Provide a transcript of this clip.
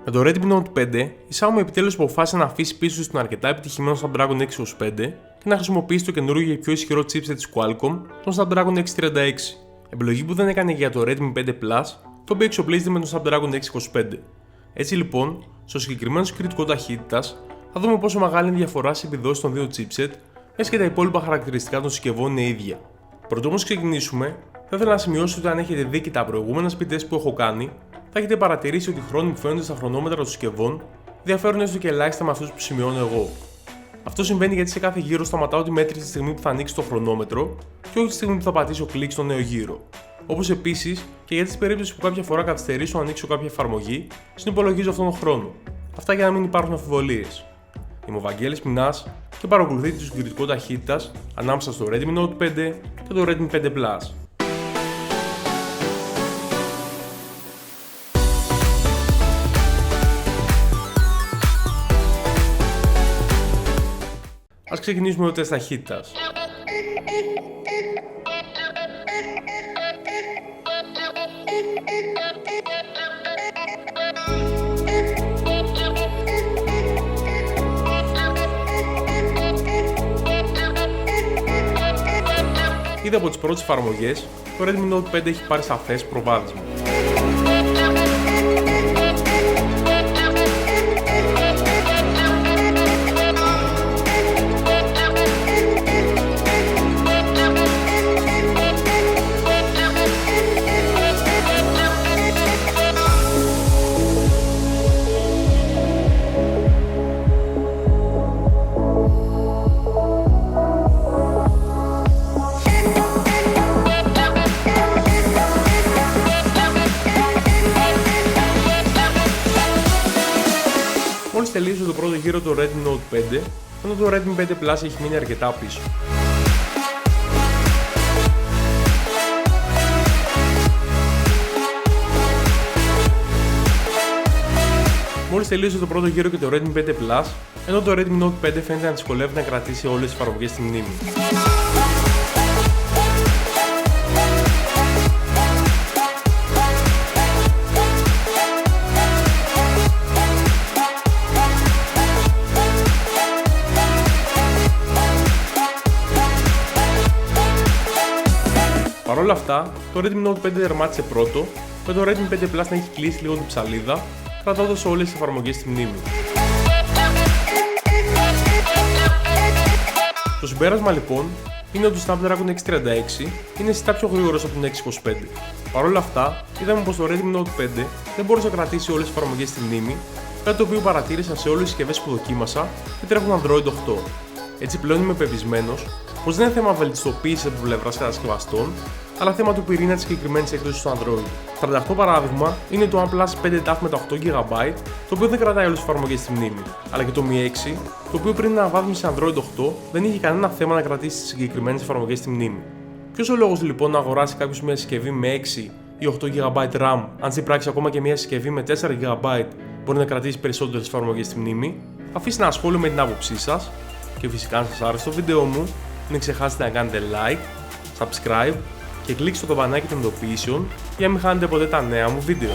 Με το Redmi Note 5, η Xiaomi επιτέλους αποφάσισε να αφήσει πίσω στον αρκετά επιτυχημένο Snapdragon 625 και να χρησιμοποιήσει το καινούργιο και πιο ισχυρό chipset της Qualcomm, τον Snapdragon 636. Επιλογή που δεν έκανε για το Redmi 5 Plus, το οποίο εξοπλίζεται με τον Snapdragon 625. Έτσι λοιπόν, στο συγκεκριμένο συγκριτικό ταχύτητας, θα δούμε πόσο μεγάλη είναι η διαφορά στις επιδόσεις των δύο chipset, μιας και τα υπόλοιπα χαρακτηριστικά των συσκευών είναι ίδια. Πρωτού όμως ξεκινήσουμε, θα ήθελα να σημειώσω ότι αν έχετε δει και τα προηγούμενα speed-test που έχω κάνει, θα έχετε παρατηρήσει ότι οι χρόνοι που φαίνονται στα χρονόμετρα των συσκευών διαφέρουν έστω και ελάχιστα με αυτούς που σημειώνω εγώ. Αυτό συμβαίνει γιατί σε κάθε γύρο σταματάω τη μέτρηση τη στιγμή που θα ανοίξει το χρονόμετρο και όχι τη στιγμή που θα πατήσω κλικ στο νέο γύρο. Όπως επίσης και για την περίπτωση που κάποια φορά καθυστερήσω να ανοίξω κάποια εφαρμογή, συνυπολογίζω αυτόν τον χρόνο. Αυτά για να μην υπάρχουν αμφιβολίες. Είμαι ο Βαγγέλης Μινάς και παρακολουθείτε το συγκριτικό ταχύτητας ανάμεσα στο Redmi Note 5 και το Redmi 5 Plus. Ας ξεκινήσουμε με το τεστ ταχύτητας. Ήδη από τις πρώτες εφαρμογές, το Redmi Note 5 έχει πάρει σαφές προβάδισμα. Μόλις τελείωσε το πρώτο γύρο το Redmi Note 5, ενώ το Redmi 5 Plus έχει μείνει αρκετά πίσω. Μόλις τελείωσε το πρώτο γύρο και το Redmi 5 Plus, ενώ το Redmi Note 5 φαίνεται να δυσκολεύει να κρατήσει όλες τις εφαρμογές στη μνήμη. Παρ' όλα αυτά, το Redmi Note 5 τερμάτισε πρώτο, με το Redmi 5 Plus να έχει κλείσει λίγο την ψαλίδα, κρατώντας όλες τις εφαρμογές στη μνήμη. Το συμπέρασμα λοιπόν είναι ότι το Snapdragon 636 είναι αισθητά πιο γρήγορος από τον 625. Παρ' όλα αυτά, είδαμε πως το Redmi Note 5 δεν μπορούσε να κρατήσει όλες τις εφαρμογές στη μνήμη, κάτι το οποίο παρατήρησα σε όλες τις συσκευές που δοκίμασα και τρέχουν Android 8. Έτσι πλέον είμαι πεπισμένος πως δεν είναι θέμα βελτιστοποίησης από πλευράς κατασκευαστών, αλλά θέμα του πυρήνα της συγκεκριμένης έκδοσης του Android. 38 παράδειγμα είναι το OnePlus 5T με τα 8GB, το οποίο δεν κρατάει όλες τις εφαρμογές στη μνήμη, αλλά και το Mi 6, το οποίο πριν την αναβάθμιση σε Android 8 δεν είχε κανένα θέμα να κρατήσει τις συγκεκριμένες εφαρμογές στη μνήμη. Ποιος ο λόγος λοιπόν να αγοράσει κάποιος μια συσκευή με 6 ή 8GB RAM, αν στην πράξη ακόμα και μια συσκευή με 4GB μπορεί να κρατήσει περισσότερες εφαρμογές στη μνήμη? Αφήστε ένα σχόλιο με την άποψή σας και φυσικά αν σας άρεσε το βίντεο μου, μην ξεχάσετε να κάνετε like, subscribe και κλικ στο καμπανάκι των ειδοποιήσεων για να μην χάνετε ποτέ τα νέα μου βίντεο.